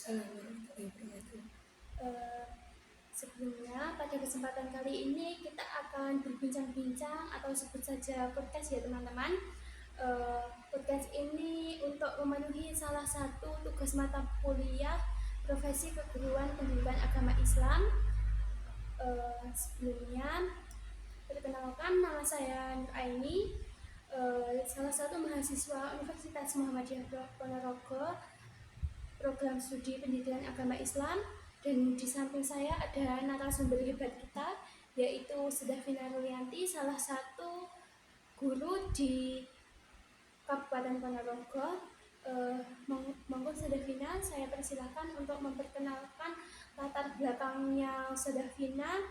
Waalaikumsalam warahmatullahi wabarakatuh. Eh, Sebelumnya, pada kesempatan kali ini kita akan berbincang-bincang atau sebut saja podcast ya teman-teman. Podcast ini untuk memenuhi salah satu tugas mata kuliah profesi keguruan pendidikan agama Islam. Sebelumnya, perkenalkan nama saya Nur Aini, salah satu mahasiswa Universitas Muhammadiyah Ponorogo, program studi pendidikan agama Islam. Dan di samping saya ada narasumber hebat kita, yaitu Sedafina Rulianti, salah satu guru di Kabupaten Ponorogo. Monggo Sedafina, saya persilahkan untuk memperkenalkan latar belakangnya Sedafina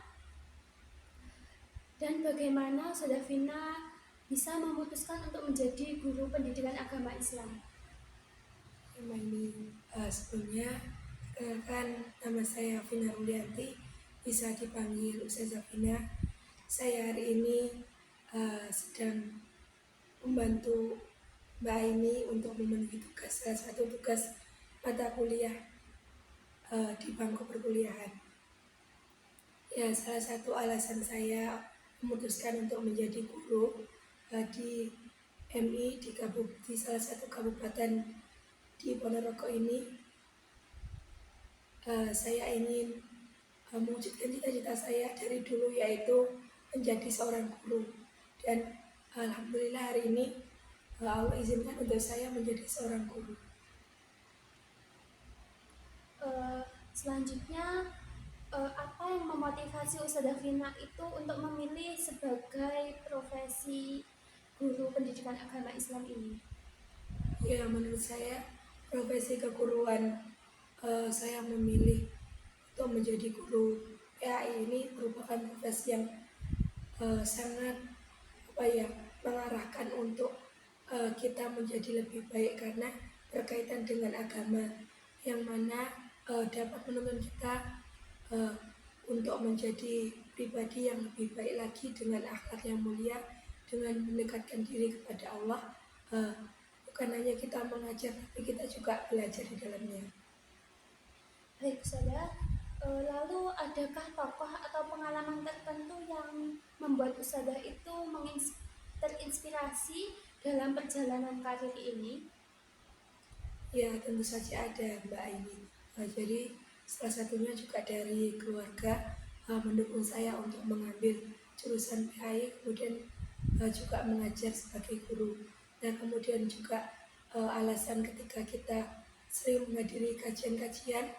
dan bagaimana Sedafina bisa memutuskan untuk menjadi guru pendidikan agama Islam. Sebelumnya, perkenalkan nama saya Vina Rulianti, bisa dipanggil Ustazah Vina. Saya hari ini sedang membantu Mbak Aini untuk memenuhi salah satu tugas mata kuliah di bangku perkuliahan. Ya, salah satu alasan saya memutuskan untuk menjadi guru di MI di salah satu kabupaten di Ponorogo ini, saya ingin mewujudkan cita-cita saya dari dulu, yaitu menjadi seorang guru. Dan alhamdulillah hari ini Allah izinkan untuk saya menjadi seorang guru. Selanjutnya, apa yang memotivasi Ustazah Vina itu untuk memilih sebagai profesi guru pendidikan agama Islam ini? Ya, menurut saya profesi keguruan saya memilih untuk menjadi guru PAI ini merupakan profesi yang sangat mengarahkan untuk kita menjadi lebih baik, karena berkaitan dengan agama yang mana dapat menuntun kita uh, untuk menjadi pribadi yang lebih baik lagi dengan akhlak yang mulia, dengan mendekatkan diri kepada Allah. Bukan hanya kita mengajar, tapi kita juga belajar di dalamnya. Baik, Ustazah. Lalu adakah tokoh atau pengalaman tertentu yang membuat Ustazah itu terinspirasi dalam perjalanan karir ini? Ya, tentu saja ada, Mbak Aini. Jadi salah satunya juga dari keluarga mendukung saya untuk mengambil jurusan PAI, kemudian juga mengajar sebagai guru. Dan kemudian juga alasan ketika kita sering menghadiri kajian-kajian,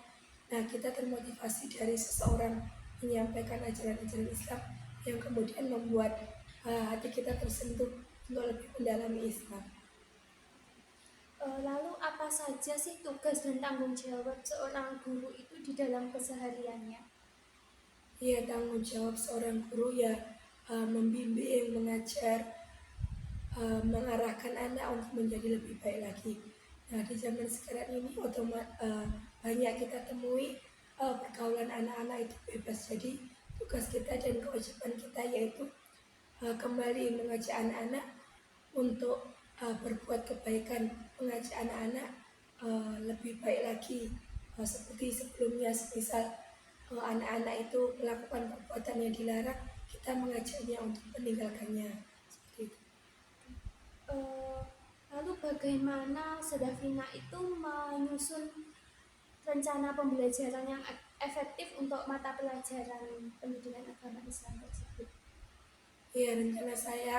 nah kita termotivasi dari seseorang menyampaikan ajaran-ajaran Islam yang kemudian membuat hati kita tersentuh untuk lebih mendalami Islam. Lalu apa saja sih tugas dan tanggung jawab seorang guru itu di dalam kesehariannya? Ya, tanggung jawab seorang guru ya membimbing, mengajar, mengarahkan anak untuk menjadi lebih baik lagi. Nah, di zaman sekarang ini banyak kita temui pergaulan anak-anak itu bebas. Jadi tugas kita dan kewajiban kita yaitu kembali mengajak anak-anak untuk berbuat kebaikan, mengajak anak-anak lebih baik lagi seperti sebelumnya. Semisal anak-anak itu melakukan perbuatan yang dilarang, kita mengajaknya untuk meninggalkannya. Seperti itu. Lalu bagaimana Sedafina itu menyusun rencana pembelajaran yang efektif untuk mata pelajaran pendidikan agama Islam tersebut? Ya, rencana saya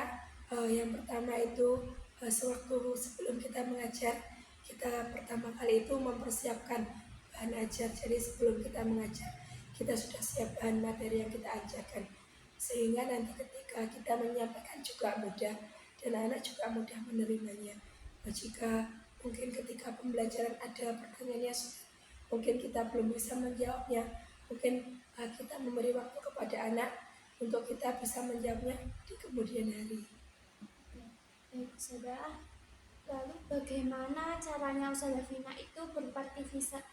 yang pertama itu sewaktu sebelum kita mengajar, kita pertama kali itu mempersiapkan bahan ajar. Jadi sebelum kita mengajar, kita sudah siap bahan materi yang kita ajarkan, sehingga nanti ketika kita menyampaikan juga mudah dan anak juga mudah menerimanya. Jika mungkin ketika pembelajaran ada pertanyaannya, mungkin kita belum bisa menjawabnya, mungkin kita memberi waktu kepada anak untuk kita bisa menjawabnya di kemudian hari. Baik, Ustazah. Lalu bagaimana caranya Ustazah Vina itu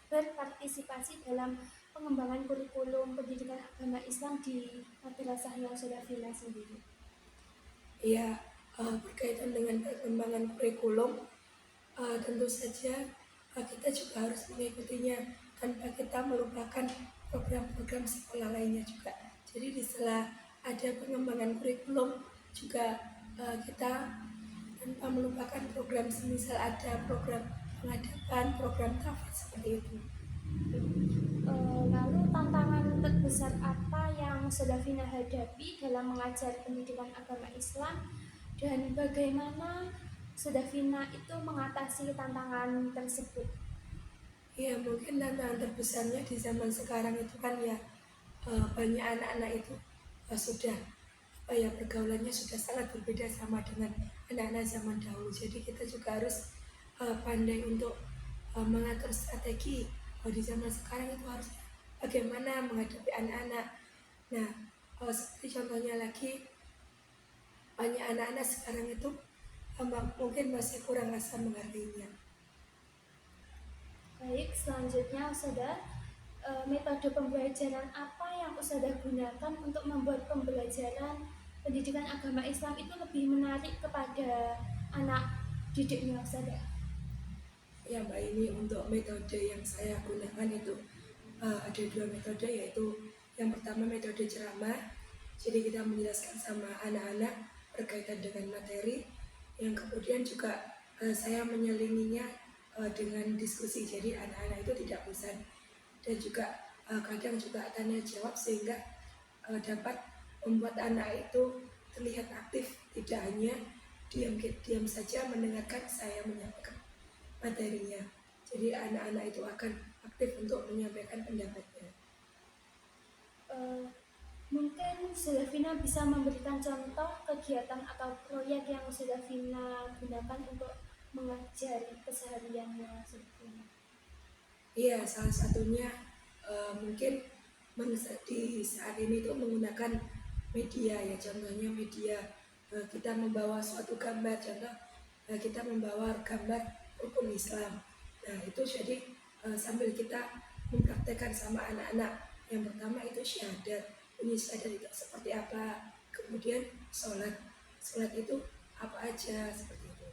berpartisipasi dalam pengembangan kurikulum pendidikan agama Islam di madrasahnya Ustazah Vina sendiri? Ya, berkaitan dengan perkembangan kurikulum, tentu saja kita juga harus mengikutinya. tanpa kita melupakan program-program sekolah lainnya juga. Jadi di sela ada pengembangan kurikulum juga kita tanpa melupakan program semisal ada program pengadapan, program tahfidz seperti itu. Lalu tantangan terbesar apa yang Sodafina hadapi dalam mengajar pendidikan agama Islam dan bagaimana Sodafina itu mengatasi tantangan tersebut? Ya mungkin tantangan terbesarnya di zaman sekarang itu kan ya banyak anak-anak itu sudah pergaulannya sudah sangat berbeda sama dengan anak-anak zaman dahulu. Jadi kita juga harus pandai untuk mengatur strategi di zaman sekarang itu harus bagaimana menghadapi anak-anak. Nah, seperti contohnya lagi banyak anak-anak sekarang itu mungkin masih kurang rasa menghargainya. Baik, selanjutnya Ustazah, metode pembelajaran apa yang Ustazah gunakan untuk membuat pembelajaran pendidikan agama Islam itu lebih menarik kepada anak didiknya Ustazah? Ya Mbak, ini untuk metode yang saya gunakan itu ada dua metode, yaitu yang pertama metode ceramah. Jadi kita menjelaskan sama anak-anak berkaitan dengan materi. Yang kemudian juga saya menyelinginya dengan diskusi, jadi anak-anak itu tidak bosan. Dan juga kadang juga tanya jawab sehingga dapat membuat anak itu terlihat aktif, tidak hanya diam saja mendengarkan saya menyampaikan materinya. Jadi anak-anak itu akan aktif untuk menyampaikan pendapatnya. Mungkin Sudafina bisa memberikan contoh kegiatan atau proyek yang Sudafina gunakan untuk mengajar kesehariannya Sudafina. Iya, salah satunya mungkin di saat ini itu menggunakan media ya, contohnya media kita membawa suatu gambar, contoh kita membawa gambar rukun Islam. Nah itu jadi sambil kita mempraktekkan sama anak-anak, yang pertama itu syahadat, bunyi syahadat itu seperti apa, kemudian sholat itu apa aja, seperti itu.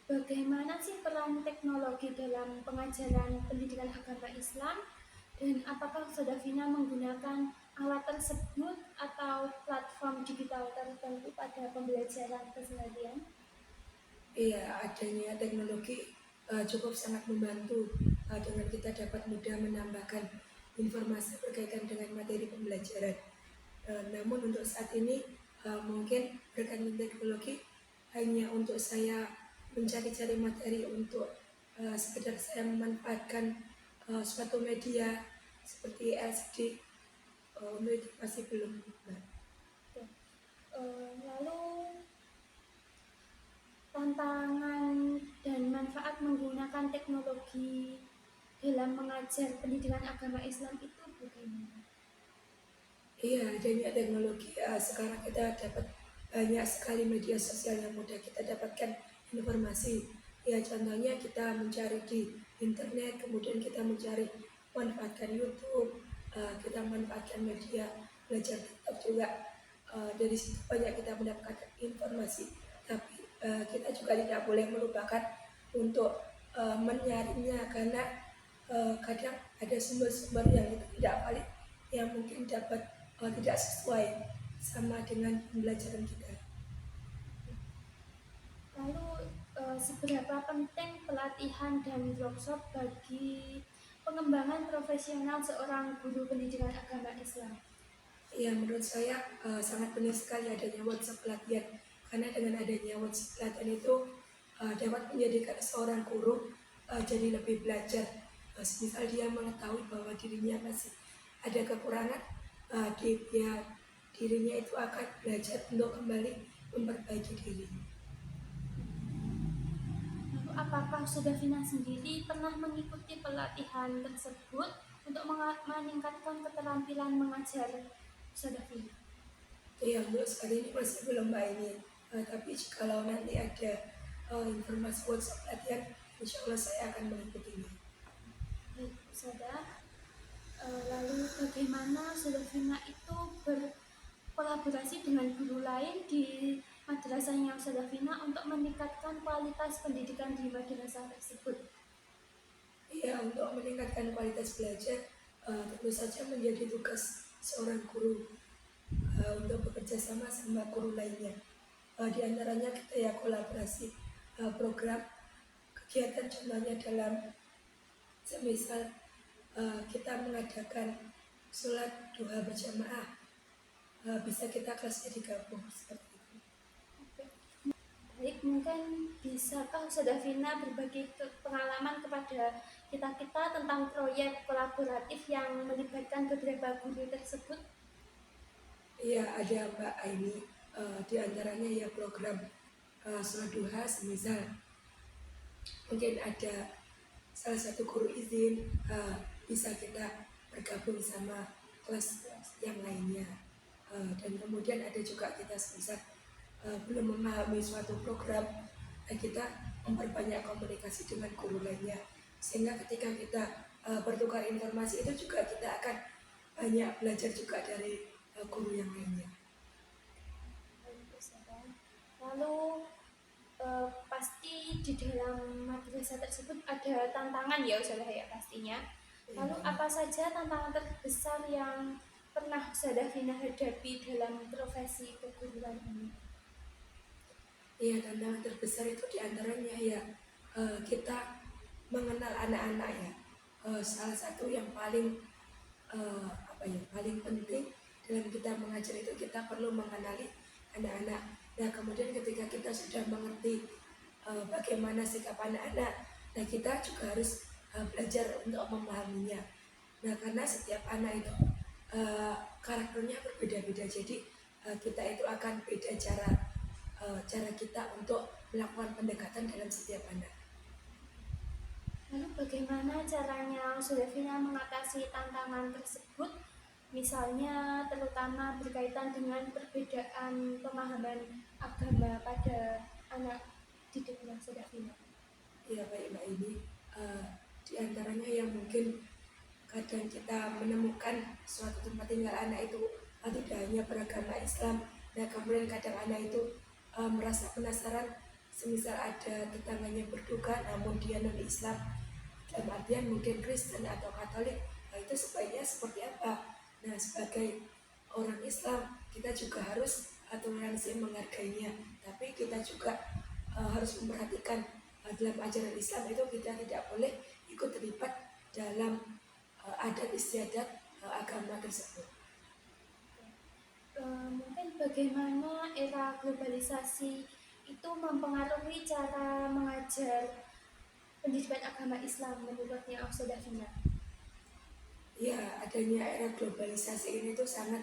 Bagaimana sih peran teknologi dalam pengajaran pendidikan agama Islam, dan apakah Sodafina menggunakan alat tersebut atau platform digital tertentu pada pembelajaran keseharian? Iya, adanya teknologi cukup sangat membantu dengan kita dapat mudah menambahkan informasi berkaitan dengan materi pembelajaran. Namun untuk saat ini mungkin berkat teknologi hanya untuk saya mencari-cari materi untuk sekedar saya memanfaatkan suatu media seperti LCD, itu masih belum. Lalu tantangan dan manfaat menggunakan teknologi dalam mengajar pendidikan agama Islam itu bagaimana? Iya, adanya teknologi sekarang kita dapat banyak sekali media sosial yang mudah kita dapatkan informasi. Ya contohnya kita mencari di internet, kemudian kita mencari manfaatkan YouTube, kita manfaatkan media belajar TikTok juga. Dari situ banyak kita mendapatkan informasi. Tapi kita juga tidak boleh melupakan untuk menyaringnya, karena kadang ada sumber-sumber yang itu tidak valid, yang mungkin dapat tidak sesuai sama dengan pembelajaran kita. Lalu seberapa penting pelatihan dan workshop bagi pengembangan profesional seorang guru pendidikan agama Islam? Ya menurut saya sangat penting sekali adanya workshop pelatihan, karena dengan adanya workshop pelatihan itu dapat menjadikan seorang guru jadi lebih belajar. Misal dia mengetahui bahwa dirinya masih ada kekurangan, dirinya itu akan belajar untuk kembali memperbaiki diri. Lalu apakah Sudafina sendiri pernah mengikuti pelatihan tersebut untuk meningkatkan keterampilan mengajar Sudafina? Ya untuk sekali ini masih belum Mbak ini, tapi kalau nanti ada informasi workshop pelatihan, insya Allah saya akan mengikutinya. Baik, Saudara. Lalu bagaimana Sudafina itu berkolaborasi dengan guru lain di madrasahnya Sudafina untuk meningkatkan kualitas pendidikan di madrasah tersebut? Ya, untuk meningkatkan kualitas belajar, tentu saja menjadi tugas seorang guru untuk bekerja sama sama guru lainnya. Di antaranya kita ya kolaborasi program kegiatan, contohnya dalam semisal kita mengadakan sholat duha berjamaah, bisa kita kelasnya digabung seperti itu. Oke. Baik, mungkin bisakah Ustazah Vina berbagi pengalaman kepada kita-kita tentang proyek kolaboratif yang melibatkan beberapa guru tersebut? Iya, ada Mbak Aini, di antaranya ya program sholat duha semisal mungkin ada salah satu guru izin, bisa kita bergabung sama kelas yang lainnya. Dan kemudian ada juga kita semisal belum memahami suatu program, kita memperbanyak komunikasi dengan guru lainnya, sehingga ketika kita bertukar informasi itu juga kita akan banyak belajar juga dari guru yang lainnya. Lalu pasti di dalam madrasah tersebut ada tantangan ya Ustazah ya pastinya. Lalu apa saja tantangan terbesar yang pernah Ustazah Vina hadapi dalam profesi keguruan ini? Iya, tantangan terbesar itu diantaranya ya kita mengenal anak-anak ya. Salah satu yang paling paling penting dalam kita mengajar itu kita perlu mengenali anak-anak. Nah, kemudian ketika kita sudah mengerti bagaimana sikap anak-anak, nah kita juga harus belajar untuk memahaminya. Nah, karena setiap anak itu karakternya berbeda-beda, jadi kita itu akan beda cara kita untuk melakukan pendekatan dalam setiap anak. Lalu bagaimana caranya Ustazah Vina mengatasi tantangan tersebut? Misalnya terutama berkaitan dengan perbedaan pemahaman agama pada anak didiknya Ustazah Vina. Ya, baik Mbak ini di antaranya yang mungkin kadang kita menemukan suatu tempat tinggal anak itu tidak hanya beragama Islam. Nah, kemudian kadang anak itu merasa penasaran, semisal ada tetangganya berduka namun dia non Islam, dalam artian mungkin Kristen atau Katolik, nah itu sebaiknya seperti apa? Nah, sebagai orang Islam kita juga harus toleransi menghargainya, tapi kita juga harus memperhatikan dalam ajaran Islam itu kita tidak boleh ikut terlibat dalam adat istiadat agama tersebut. Mungkin bagaimana era globalisasi itu mempengaruhi cara mengajar pendidikan agama Islam menurutnya Ustazah Vina? Ya, adanya era globalisasi ini tuh sangat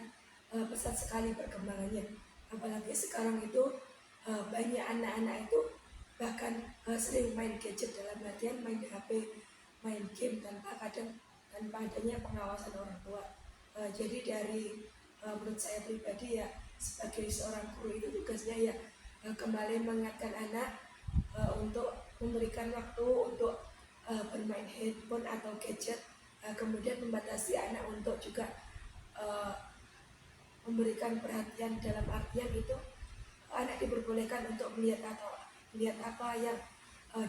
pesat sekali perkembangannya. Apalagi sekarang itu banyak anak-anak itu bahkan sering main gadget, dalam artian main HP, main game tanpa adanya pengawasan orang tua. Jadi dari menurut saya pribadi ya, sebagai seorang guru itu tugasnya ya kembali mengingatkan anak untuk memberikan waktu untuk bermain handphone atau gadget, kemudian membatasi anak untuk juga memberikan perhatian, dalam artian itu anak diperbolehkan untuk melihat apa yang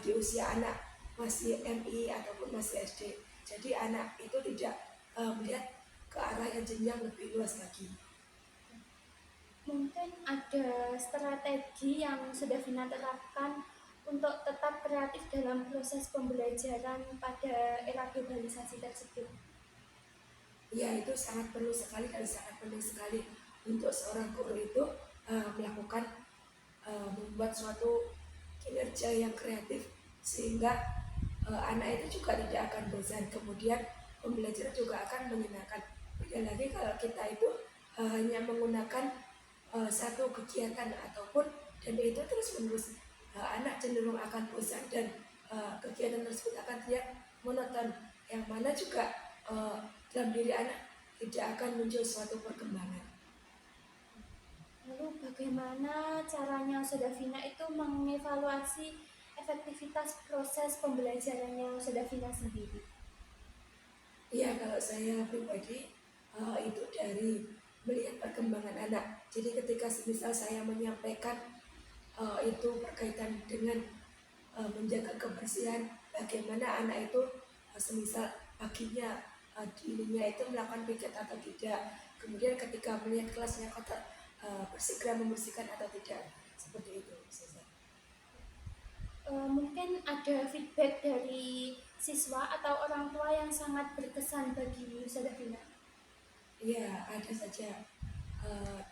di usia anak masih MI ataupun masih SD. Jadi anak itu tidak melihat ke arah yang jenjang lebih luas lagi. Mungkin ada strategi yang sudah Vina terapkan untuk tetap kreatif dalam proses pembelajaran pada era globalisasi tersebut. Ya, itu sangat perlu sekali dan sangat penting sekali untuk seorang guru itu melakukan membuat suatu kinerja yang kreatif, sehingga anak itu juga tidak akan bosan, kemudian pembelajaran juga akan menyenangkan. Beda lagi kalau kita itu hanya menggunakan satu kegiatan ataupun dan itu terus menerus, anak cenderung akan bosan dan kegiatan tersebut akan terlihat monoton, yang mana juga dalam diri anak tidak akan muncul suatu perkembangan. Lalu bagaimana caranya Ustazah Vina itu mengevaluasi efektivitas proses pembelajarannya Ustazah Vina sendiri? Ya, kalau saya pribadi itu dari melihat perkembangan anak. Jadi ketika misal saya menyampaikan itu berkaitan dengan menjaga kebersihan, bagaimana anak itu semisal paginya dirinya itu melakukan piket atau tidak, kemudian ketika melihat kelasnya kotor bersegera membersihkan atau tidak, seperti itu Ustazah. Mungkin ada feedback dari siswa atau orang tua yang sangat berkesan bagi Ustazah Vina. Iya, ada saja.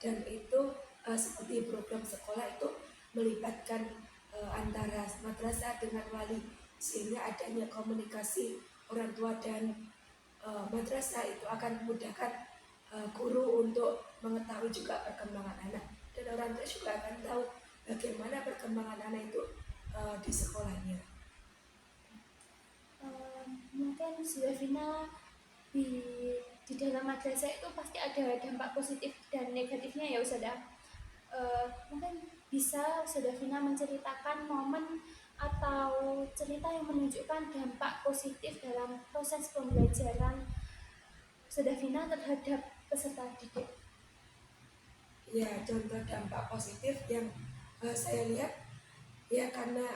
Dan itu seperti program sekolah itu melibatkan antara madrasah dengan wali, sehingga adanya komunikasi orang tua dan madrasah itu akan memudahkan guru untuk mengetahui juga perkembangan anak, dan orang tua juga akan tahu bagaimana perkembangan anak itu di sekolahnya. Mungkin Ustazah Vina di dalam madrasah itu pasti ada dampak positif dan negatifnya ya Ustazah. Mungkin bisa Ustazah Vina menceritakan momen atau cerita yang menunjukkan dampak positif dalam proses pembelajaran Ustazah Vina terhadap peserta didik. Ya, contoh dampak positif yang saya lihat ya, karena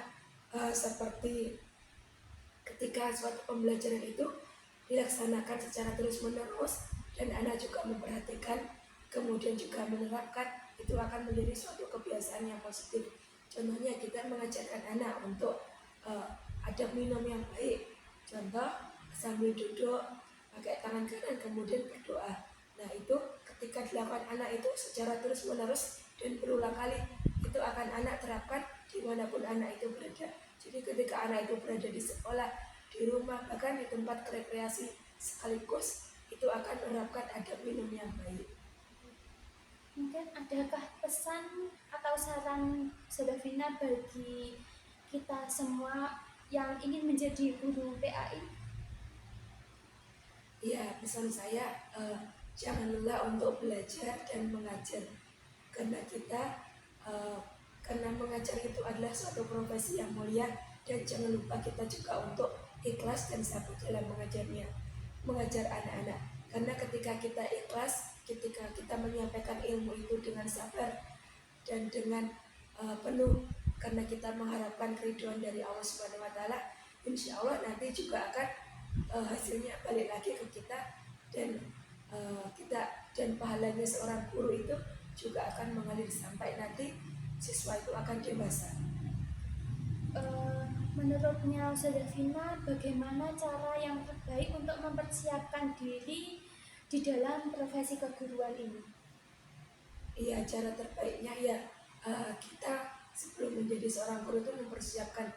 seperti ketika suatu pembelajaran itu dilaksanakan secara terus-menerus dan anak juga memperhatikan, kemudian juga menerapkan, itu akan menjadi suatu kebiasaan yang positif. Contohnya kita mengajarkan anak untuk adab minum yang baik. Contoh, sambil duduk pakai tangan kanan kemudian berdoa. Nah, itu ketika dilakukan anak itu secara terus-menerus dan berulang kali, itu akan anak terapkan dimanapun anak itu berada. Jadi ketika anak itu berada di sekolah, di rumah, bahkan di tempat rekreasi sekaligus, itu akan menerapkan adab minum yang baik. Mungkin adakah pesan atau saran Ustazah Vina bagi kita semua yang ingin menjadi guru PAI? Ya, pesan saya jangan lelah untuk belajar dan mengajar, karena kita karena mengajar itu adalah suatu profesi yang mulia, dan jangan lupa kita juga untuk ikhlas dan sabar dalam mengajar anak-anak. Karena ketika kita ikhlas, ketika kita menyampaikan ilmu itu dengan sabar dan dengan penuh, karena kita mengharapkan keridhaan dari Allah Subhanahu Wa Taala, insya Allah nanti juga akan hasilnya balik lagi ke kita, dan dan pahalanya seorang guru itu juga akan mengalir sampai nanti siswa itu akan dewasa. Menurutnya Ustazah Vina, bagaimana cara yang terbaik untuk mempersiapkan diri di dalam profesi keguruan ini? Iya, cara terbaiknya ya kita sebelum menjadi seorang guru itu mempersiapkan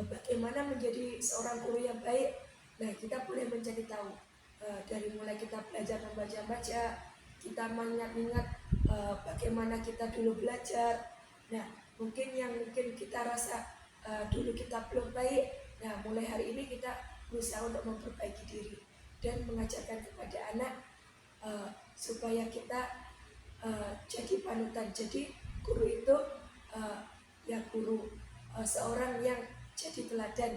bagaimana menjadi seorang guru yang baik. Nah, kita boleh mencari tahu dari mulai kita belajar membaca-baca, kita mengingat-ingat bagaimana kita dulu belajar. Nah, mungkin kita rasa dulu kita belum baik. Nah, mulai hari ini kita berusaha untuk memperbaiki diri dan mengajarkan kepada anak supaya kita jadi panutan. Jadi guru itu seorang yang jadi teladan,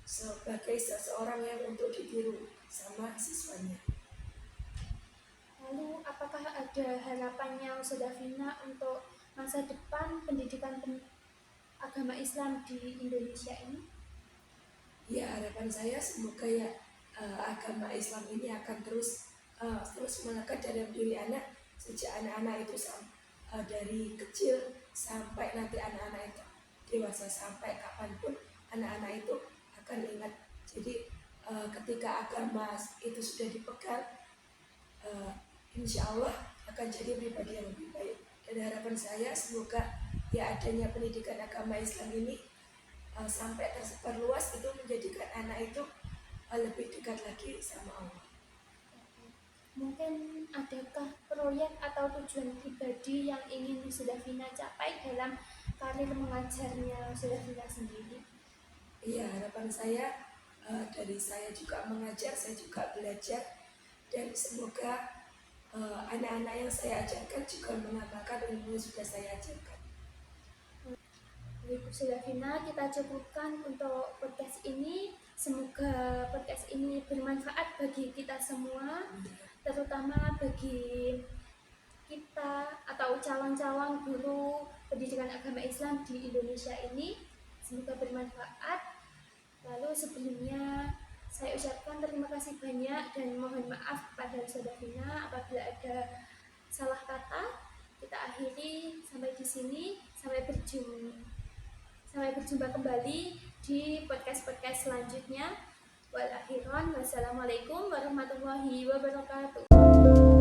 sebagai seseorang yang untuk ditiru sama siswanya. Lalu apakah ada harapannya Ustazah Vina untuk masa depan pendidikan agama Islam di Indonesia ini? Ya, harapan saya semoga ya agama Islam ini akan terus melekat dalam diri anak, sejak anak-anak itu dari kecil sampai nanti anak-anak itu dewasa, sampai kapanpun anak-anak itu akan ingat. Jadi ketika agama itu sudah dipegang, insya Allah akan jadi pribadi yang lebih baik. Dan harapan saya semoga ya adanya pendidikan agama Islam ini sampai tersebar luas, itu menjadikan anak itu lebih dekat lagi sama Allah. Mungkin adakah proyek atau tujuan pribadi yang ingin Ustazah Vina capai dalam karir mengajarnya Ustazah Vina sendiri? Iya, harapan saya dari saya juga mengajar, saya juga belajar, dan semoga anak-anak yang saya ajarkan juga mengamalkan ilmu yang sudah saya ajarkan. Baik Ustazah Vina, kita cukupkan untuk podcast ini. Semoga podcast ini bermanfaat bagi kita semua, terutama bagi kita atau calon-calon guru pendidikan agama Islam di Indonesia ini. Semoga bermanfaat. Lalu sebelumnya Saya ucapkan terima kasih banyak dan mohon maaf kepada Saudara Vina apabila ada salah kata. Kita akhiri sampai di sini. Sampai berjumpa kembali di podcast-podcast selanjutnya. Wassalamualaikum warahmatullahi wabarakatuh.